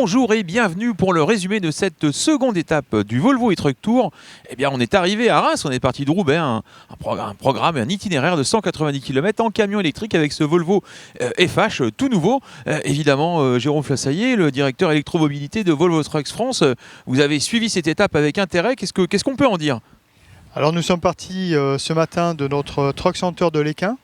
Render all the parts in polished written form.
Bonjour et bienvenue pour le résumé de cette seconde étape du Volvo e-Truck Tour. Eh bien, on est arrivé à Reims, on est parti de Roubaix, un programme, un itinéraire de 190 km en camion électrique avec ce Volvo FH tout nouveau. Évidemment, Jérôme Flassaillet, le directeur électromobilité de Volvo Trucks France, vous avez suivi cette étape avec intérêt. Qu'est-ce qu'on peut en dire ? Alors nous sommes partis ce matin de notre Truck Center de l'Équin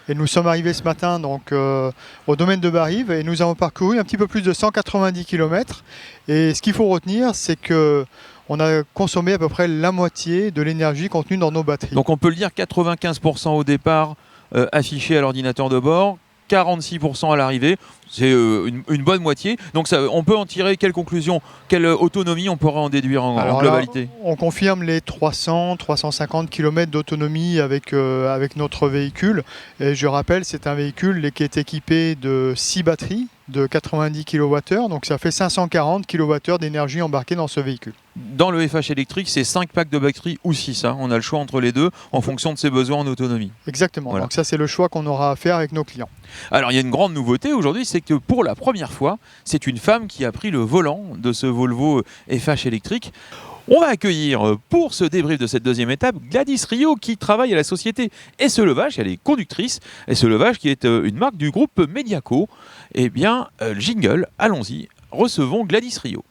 et nous sommes arrivés ce matin donc, au domaine de Barive et nous avons parcouru un petit peu plus de 190 km. Et ce qu'il faut retenir, c'est qu'on a consommé à peu près la moitié de l'énergie contenue dans nos batteries. Donc on peut le dire, 95% au départ affiché à l'ordinateur de bord, 46% à l'arrivée, c'est une bonne moitié. Donc on peut en tirer quelle conclusion, quelle autonomie on pourra en déduire en globalité ? Là, on confirme les 300-350 km d'autonomie avec notre véhicule. Et je rappelle, c'est un véhicule qui est équipé de 6 batteries de 90 kWh, donc ça fait 540 kWh d'énergie embarquée dans ce véhicule. Dans le FH électrique, c'est 5 packs de batteries ou 6. On a le choix entre les deux en fonction de ses besoins en autonomie. Exactement, voilà. Donc ça c'est le choix qu'on aura à faire avec nos clients. Alors il y a une grande nouveauté aujourd'hui, c'est que pour la première fois, c'est une femme qui a pris le volant de ce Volvo FH électrique. On va accueillir pour ce débrief de cette deuxième étape Gladys Rio qui travaille à la société Esselevage, elle est conductrice. Esselevage qui est une marque du groupe Mediaco. Eh bien, jingle, allons-y, recevons Gladys Rio.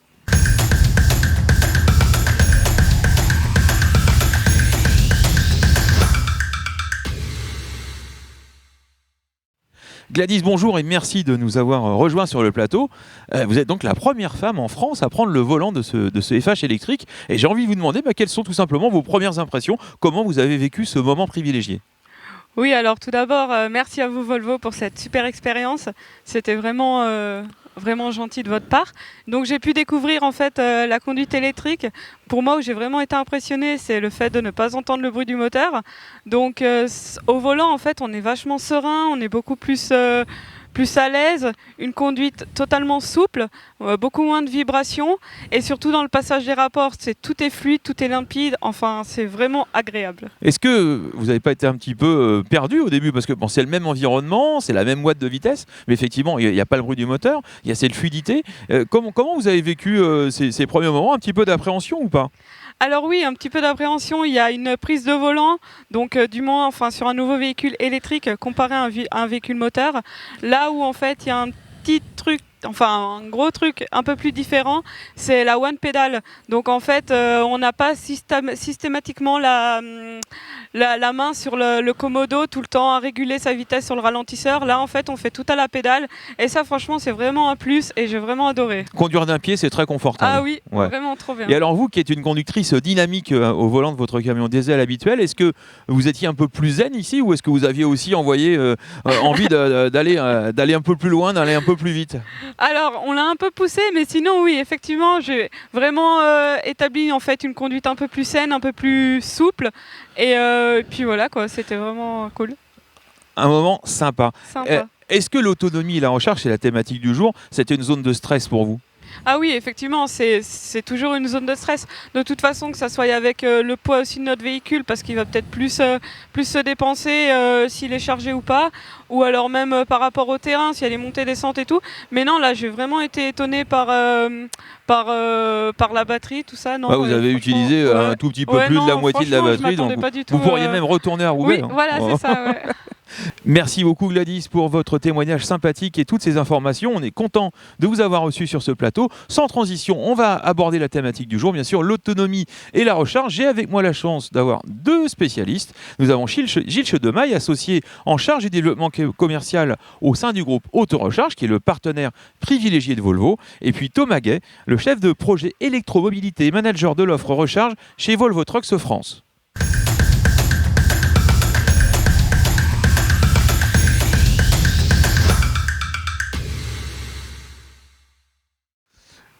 Gladys, bonjour et merci de nous avoir rejoints sur le plateau. Vous êtes donc la première femme en France à prendre le volant de ce FH électrique. Et j'ai envie de vous demander quelles sont tout simplement vos premières impressions, comment vous avez vécu ce moment privilégié ? Oui, alors tout d'abord, merci à vous Volvo pour cette super expérience. C'était vraiment gentil de votre part. Donc j'ai pu découvrir en fait la conduite électrique. Pour moi, où j'ai vraiment été impressionnée, c'est le fait de ne pas entendre le bruit du moteur. Donc au volant, en fait, on est vachement serein, on est beaucoup plus à l'aise, une conduite totalement souple, beaucoup moins de vibrations et surtout dans le passage des rapports, tout est fluide, tout est limpide, enfin c'est vraiment agréable. Est-ce que vous n'avez pas été un petit peu perdu au début ? Parce que c'est le même environnement, c'est la même boîte de vitesse, mais effectivement il n'y a pas le bruit du moteur, il y a cette fluidité. Comment vous avez vécu ces premiers moments ? Un petit peu d'appréhension ou pas ? Alors oui, un petit peu d'appréhension, il y a une prise de volant, donc du moins sur un nouveau véhicule électrique comparé à un véhicule moteur, là où en fait il y a un petit truc, un gros truc un peu plus différent, c'est la one pedal. Donc en fait, on n'a pas systématiquement la main sur le commodo tout le temps à réguler sa vitesse sur le ralentisseur. Là en fait, on fait tout à la pédale et ça franchement c'est vraiment un plus et j'ai vraiment adoré. Conduire d'un pied, c'est très confortable. Ah oui, ouais. Vraiment trop bien. Et alors vous qui êtes une conductrice dynamique au volant de votre camion diesel habituel, est-ce que vous étiez un peu plus zen ici ou est-ce que vous aviez aussi envie d'aller un peu plus loin, d'aller un peu plus vite ? Alors, on l'a un peu poussé, mais sinon, oui, effectivement, j'ai vraiment établi en fait une conduite un peu plus saine, un peu plus souple. Et puis voilà, quoi, c'était vraiment cool. Un moment sympa. Est-ce que l'autonomie et la recharge, c'est la thématique du jour ? C'était une zone de stress pour vous ? Ah oui, effectivement, c'est toujours une zone de stress. De toute façon, que ça soit avec le poids aussi de notre véhicule, parce qu'il va peut-être plus se dépenser s'il est chargé ou pas, ou alors même par rapport au terrain, s'il y a des montées, descentes et tout. Mais non, là, j'ai vraiment été étonnée par la batterie, tout ça. Non, vous avez utilisé un tout petit peu plus de la moitié de la batterie, donc vous pourriez même retourner à Roubaix. Oui, voilà, c'est ça, ouais. Merci beaucoup Gladys pour votre témoignage sympathique et toutes ces informations. On est content de vous avoir reçu sur ce plateau. Sans transition, on va aborder la thématique du jour, bien sûr, l'autonomie et la recharge. J'ai avec moi la chance d'avoir deux spécialistes. Nous avons Gilles Chedemaille, associé en charge du développement commercial au sein du groupe Auto-Recharge, qui est le partenaire privilégié de Volvo. Et puis Thomas Gay, le chef de projet électromobilité et manager de l'offre recharge chez Volvo Trucks France.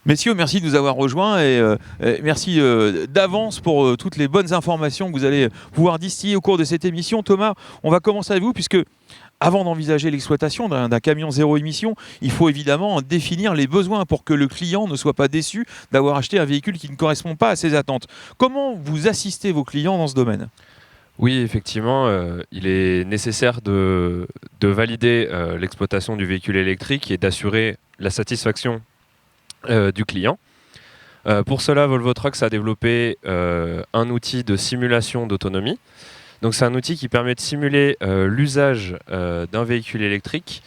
Messieurs, merci de nous avoir rejoints et merci d'avance pour toutes les bonnes informations que vous allez pouvoir distiller au cours de cette émission. Thomas, on va commencer avec vous puisque avant d'envisager l'exploitation d'un camion zéro émission, il faut évidemment définir les besoins pour que le client ne soit pas déçu d'avoir acheté un véhicule qui ne correspond pas à ses attentes. Comment vous assistez vos clients dans ce domaine ? Oui, effectivement, il est nécessaire de valider l'exploitation du véhicule électrique et d'assurer la satisfaction du client. Pour cela, Volvo Trucks a développé un outil de simulation d'autonomie. Donc c'est un outil qui permet de simuler l'usage d'un véhicule électrique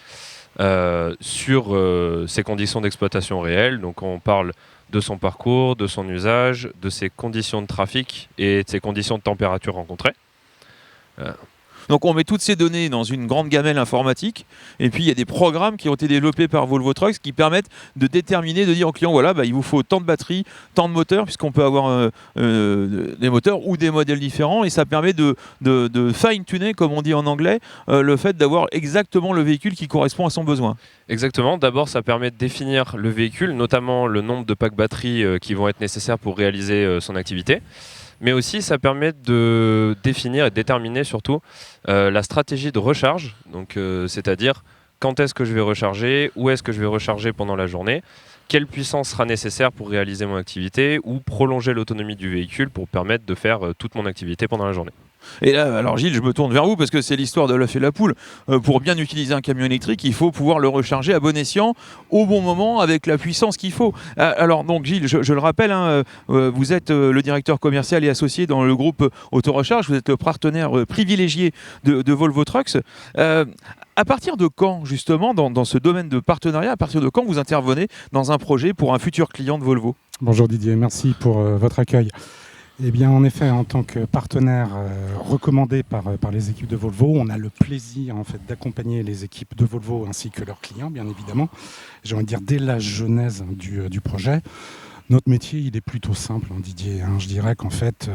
sur ses conditions d'exploitation réelles. Donc on parle de son parcours, de son usage, de ses conditions de trafic et de ses conditions de température rencontrées. Donc on met toutes ces données dans une grande gamelle informatique et puis il y a des programmes qui ont été développés par Volvo Trucks qui permettent de déterminer, de dire au client voilà, il vous faut tant de batteries, tant de moteurs, puisqu'on peut avoir des moteurs ou des modèles différents, et ça permet de fine-tuner, comme on dit en anglais, le fait d'avoir exactement le véhicule qui correspond à son besoin. Exactement. D'abord, ça permet de définir le véhicule, notamment le nombre de packs batteries qui vont être nécessaires pour réaliser son activité. Mais aussi, ça permet de définir et de déterminer surtout la stratégie de recharge, donc c'est-à-dire quand est-ce que je vais recharger, où est-ce que je vais recharger pendant la journée, quelle puissance sera nécessaire pour réaliser mon activité ou prolonger l'autonomie du véhicule pour permettre de faire toute mon activité pendant la journée. Et là, alors Gilles, je me tourne vers vous parce que c'est l'histoire de l'œuf et la poule. Pour bien utiliser un camion électrique, il faut pouvoir le recharger à bon escient, au bon moment, avec la puissance qu'il faut. Alors donc Gilles, je le rappelle, vous êtes le directeur commercial et associé dans le groupe Autorecharge, vous êtes le partenaire privilégié de Volvo Trucks. À partir de quand, justement, dans ce domaine de partenariat, à partir de quand vous intervenez dans un projet pour un futur client de Volvo ? Bonjour Didier, merci pour votre accueil. Eh bien, en effet, en tant que partenaire recommandé par les équipes de Volvo, on a le plaisir en fait d'accompagner les équipes de Volvo ainsi que leurs clients, bien évidemment. J'ai envie de dire dès la genèse du projet. Notre métier, il est plutôt simple, Didier. Je dirais qu'en fait,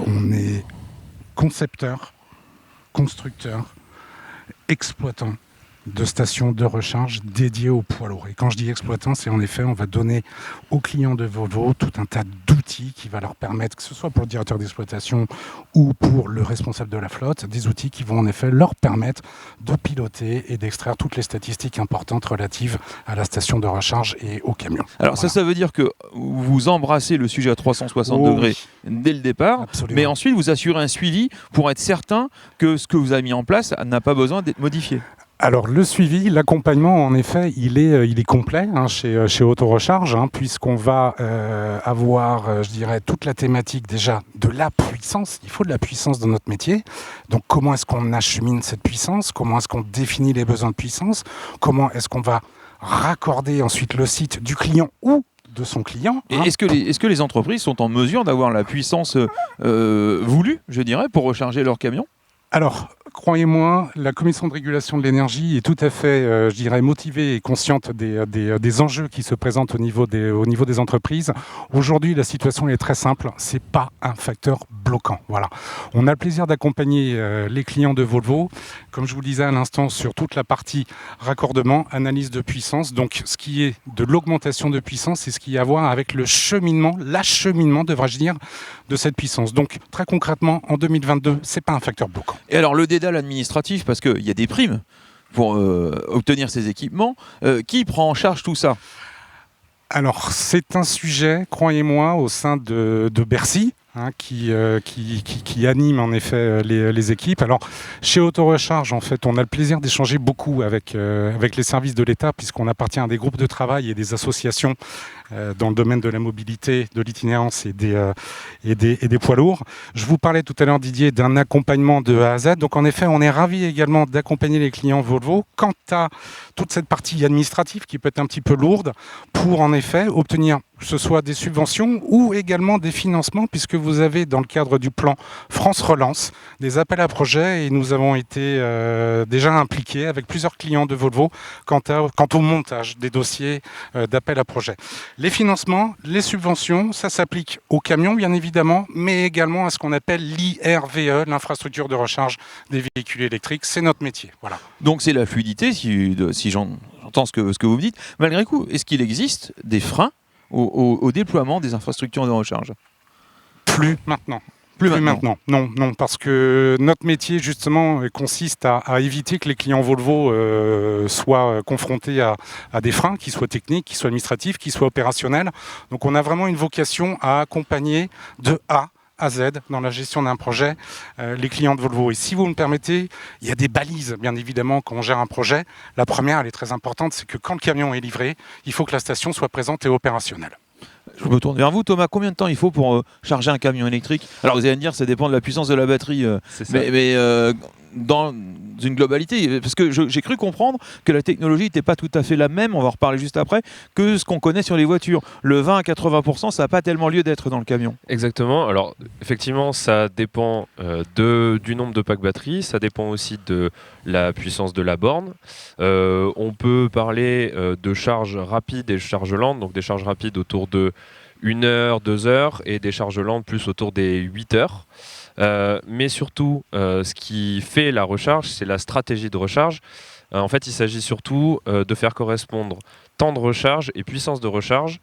on est concepteur, constructeur, exploitant de stations de recharge dédiées aux poids lourds. Et quand je dis exploitant, c'est en effet, on va donner aux clients de Volvo tout un tas d'outils qui va leur permettre, que ce soit pour le directeur d'exploitation ou pour le responsable de la flotte, des outils qui vont en effet leur permettre de piloter et d'extraire toutes les statistiques importantes relatives à la station de recharge et au camion. Alors voilà. ça veut dire que vous embrassez le sujet à 360 degrés dès le départ, Absolument. mais ensuite vous assurez un suivi pour être certain que ce que vous avez mis en place n'a pas besoin d'être modifié. Alors le suivi, l'accompagnement, en effet, il est complet chez Autorecharge, puisqu'on va avoir, je dirais, toute la thématique déjà de la puissance. Il faut de la puissance dans notre métier. Donc comment est-ce qu'on achemine cette puissance ? Comment est-ce qu'on définit les besoins de puissance ? Comment est-ce qu'on va raccorder ensuite le site du client ou de son client ? Et est-ce que les entreprises sont en mesure d'avoir la puissance voulue, je dirais, pour recharger leurs camions ? Alors, croyez-moi, la Commission de régulation de l'énergie est tout à fait, je dirais, motivée et consciente des enjeux qui se présentent au niveau des entreprises. Aujourd'hui, la situation est très simple, c'est pas un facteur bloquant. Voilà. On a le plaisir d'accompagner les clients de Volvo, comme je vous le disais à l'instant, sur toute la partie raccordement, analyse de puissance. Donc, ce qui est de l'augmentation de puissance, c'est ce qui a à voir avec l'acheminement, devrais-je dire, de cette puissance. Donc, très concrètement, en 2022, c'est pas un facteur bloquant. Et alors le dédale administratif, parce qu'il y a des primes pour obtenir ces équipements, qui prend en charge tout ça ? Alors, c'est un sujet, croyez-moi, au sein de Bercy, qui anime en effet les équipes. Alors, chez Autorecharge, en fait, on a le plaisir d'échanger beaucoup avec les services de l'État, puisqu'on appartient à des groupes de travail et des associations dans le domaine de la mobilité, de l'itinérance et des poids lourds. Je vous parlais tout à l'heure, Didier, d'un accompagnement de A à Z. Donc, en effet, on est ravis également d'accompagner les clients Volvo quant à toute cette partie administrative qui peut être un petit peu lourde pour, en effet, obtenir que ce soit des subventions ou également des financements, puisque vous avez dans le cadre du plan France Relance des appels à projets et nous avons été déjà impliqués avec plusieurs clients de Volvo quant au montage des dossiers d'appels à projets. Les financements, les subventions, ça s'applique aux camions bien évidemment, mais également à ce qu'on appelle l'IRVE, l'infrastructure de recharge des véhicules électriques. C'est notre métier. Voilà. Donc c'est la fluidité, si j'entends ce que vous me dites. Malgré tout, est-ce qu'il existe des freins au déploiement des infrastructures de recharge ? Plus maintenant. Plus maintenant. Non, parce que notre métier, justement, consiste à éviter que les clients Volvo soient confrontés à des freins, qui soient techniques, qui soient administratifs, qui soient opérationnels. Donc, on a vraiment une vocation à accompagner de A à Z dans la gestion d'un projet les clients de Volvo. Et si vous me permettez, il y a des balises, bien évidemment, quand on gère un projet. La première, elle est très importante, c'est que quand le camion est livré, il faut que la station soit présente et opérationnelle. Je me tourne vers vous, Thomas. Combien de temps il faut pour charger un camion électrique? Alors vous allez me dire, ça dépend de la puissance de la batterie, C'est ça. mais dans une globalité, parce que j'ai cru comprendre que la technologie n'était pas tout à fait la même, on va en reparler juste après, que ce qu'on connaît sur les voitures. Le 20 à 80%, ça n'a pas tellement lieu d'être dans le camion. Exactement. Alors, effectivement, ça dépend du nombre de packs batterie, ça dépend aussi de la puissance de la borne. On peut parler de charges rapides et charges lentes, donc des charges rapides autour de 1 heure, 2 heures, et des charges lentes plus autour des 8 heures. Mais surtout, ce qui fait la recharge, c'est la stratégie de recharge. En fait, il s'agit surtout de faire correspondre temps de recharge et puissance de recharge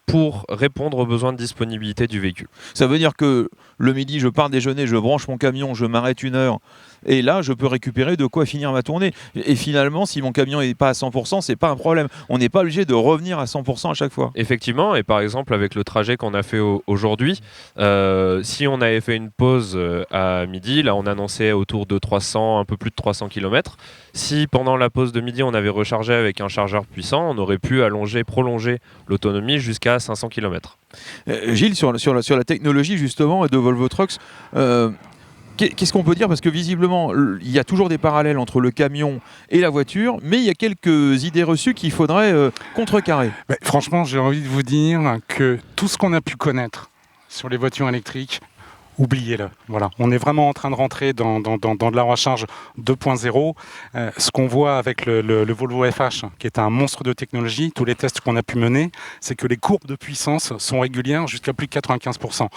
pour répondre aux besoins de disponibilité du véhicule. Ça veut dire que le midi, je pars déjeuner, je branche mon camion, je m'arrête 1 heure, et là, je peux récupérer de quoi finir ma tournée. Et finalement, si mon camion n'est pas à 100%, c'est pas un problème. On n'est pas obligé de revenir à 100% à chaque fois. Effectivement, et par exemple, avec le trajet qu'on a fait aujourd'hui, si on avait fait une pause à midi, là on annonçait autour de 300, un peu plus de 300 km. Si pendant la pause de midi, on avait rechargé avec un chargeur puissant, on aurait pu prolonger l'autonomie jusqu'à 500 km. Gilles, sur la technologie justement de Volvo Trucks, qu'est-ce qu'on peut dire? Parce que visiblement, il y a toujours des parallèles entre le camion et la voiture, mais il y a quelques idées reçues qu'il faudrait contrecarrer. Franchement, j'ai envie de vous dire que tout ce qu'on a pu connaître sur les voitures électriques, oubliez-le. Voilà. On est vraiment en train de rentrer dans de la recharge 2.0. Ce qu'on voit avec le Volvo FH, qui est un monstre de technologie, tous les tests qu'on a pu mener, c'est que les courbes de puissance sont régulières jusqu'à plus de 95%.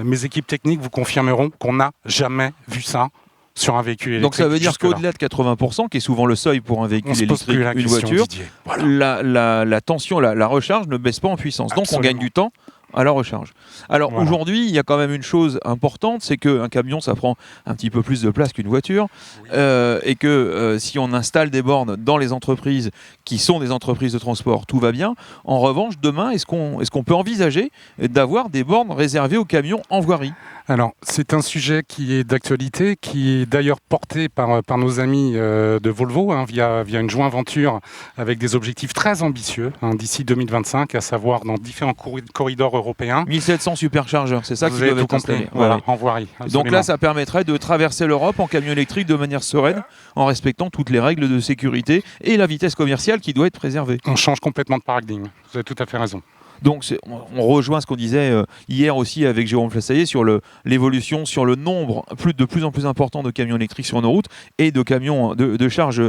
Mes équipes techniques vous confirmeront qu'on n'a jamais vu ça sur un véhicule électrique. Donc ça veut dire qu'au-delà de 80%, qui est souvent le seuil pour un véhicule électrique, une voiture, voilà, la tension, la recharge ne baisse pas en puissance. Donc on gagne du temps à la recharge. Alors aujourd'hui, il y a quand même une chose importante, c'est qu'un camion, ça prend un petit peu plus de place qu'une voiture, et que si on installe des bornes dans les entreprises qui sont des entreprises de transport, tout va bien. En revanche, demain, est-ce qu'on peut envisager d'avoir des bornes réservées aux camions en voirie? Alors, c'est un sujet qui est d'actualité, qui est d'ailleurs porté par nos amis de Volvo, via une joint venture avec des objectifs très ambitieux d'ici 2025, à savoir dans différents corridors européens. 1700 superchargeurs, c'est ça qui doit être installé. Voilà, en voirie. Absolument. Donc là, ça permettrait de traverser l'Europe en camion électrique de manière sereine, en respectant toutes les règles de sécurité et la vitesse commerciale qui doit être préservée. On change complètement de paradigme, vous avez tout à fait raison. Donc on rejoint ce qu'on disait hier aussi avec Jérôme Flassaillet sur l'évolution, sur le nombre de plus en plus important de camions électriques sur nos routes et de camions de charge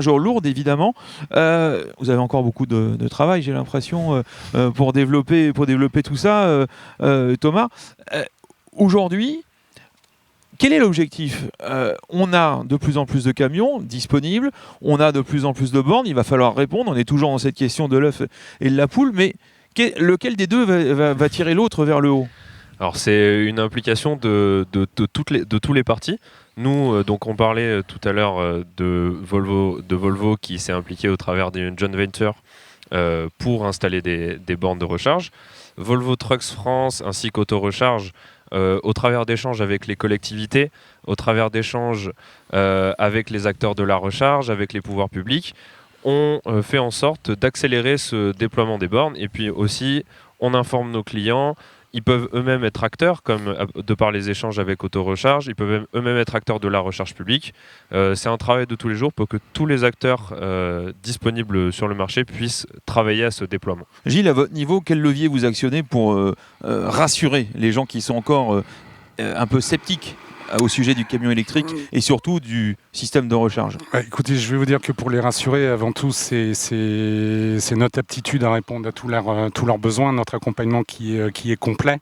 lourde évidemment. Vous avez encore beaucoup de travail, j'ai l'impression, pour développer tout ça, Thomas. Aujourd'hui, quel est l'objectif? On a de plus en plus de camions disponibles, on a de plus en plus de bornes, il va falloir répondre, on est toujours dans cette question de l'œuf et de la poule, mais lequel des deux va tirer l'autre vers le haut? Alors c'est une implication de tous les partis. Nous, donc on parlait tout à l'heure de Volvo qui s'est impliqué au travers d'une joint venture pour installer des bornes de recharge. Volvo Trucks France ainsi qu'Auto-Recharge, au travers d'échanges avec les collectivités, au travers d'échanges avec les acteurs de la recharge, avec les pouvoirs publics, on fait en sorte d'accélérer ce déploiement des bornes. Et puis aussi, on informe nos clients. Ils peuvent eux-mêmes être acteurs, comme de par les échanges avec Auto-Recharge. Ils peuvent eux-mêmes être acteurs de la recharge publique. C'est un travail de tous les jours pour que tous les acteurs disponibles sur le marché puissent travailler à ce déploiement. Gilles, à votre niveau, quel levier vous actionnez pour rassurer les gens qui sont encore un peu sceptiques au sujet du camion électrique et surtout du système de recharge? Écoutez, je vais vous dire que pour les rassurer, avant tout, c'est notre aptitude à répondre à tous leurs besoins, notre accompagnement qui est complet,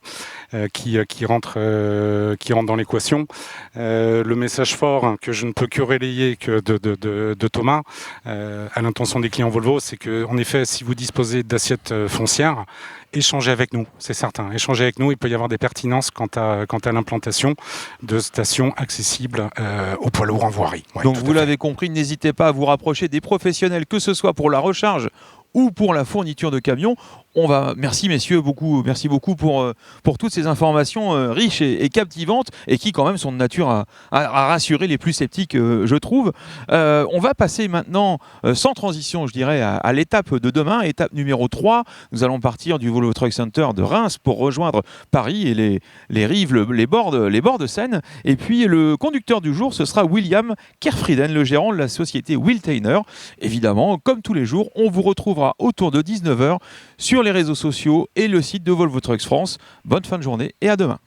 qui rentre dans l'équation. Le message fort que je ne peux que relayer que de Thomas à l'intention des clients Volvo, c'est que, en effet, si vous disposez d'assiettes foncières, échangez avec nous, c'est certain. Échangez avec nous, il peut y avoir des pertinences quant à l'implantation de stations accessibles aux poids lourds en voirie. Ouais, donc vous l'avez compris, n'hésitez pas à vous rapprocher des professionnels, que ce soit pour la recharge ou pour la fourniture de camions. Merci messieurs, merci beaucoup pour toutes ces informations riches et captivantes et qui quand même sont de nature à rassurer les plus sceptiques, je trouve. On va passer maintenant, sans transition, je dirais, à l'étape de demain, étape numéro 3. Nous allons partir du Volvo Truck Center de Reims pour rejoindre Paris et les rives, les bords de Seine. Et puis le conducteur du jour, ce sera William Kerfrieden, le gérant de la société Wiltainer. Évidemment, comme tous les jours, on vous retrouvera autour de 19h sur les réseaux sociaux et le site de Volvo Trucks France. Bonne fin de journée et à demain.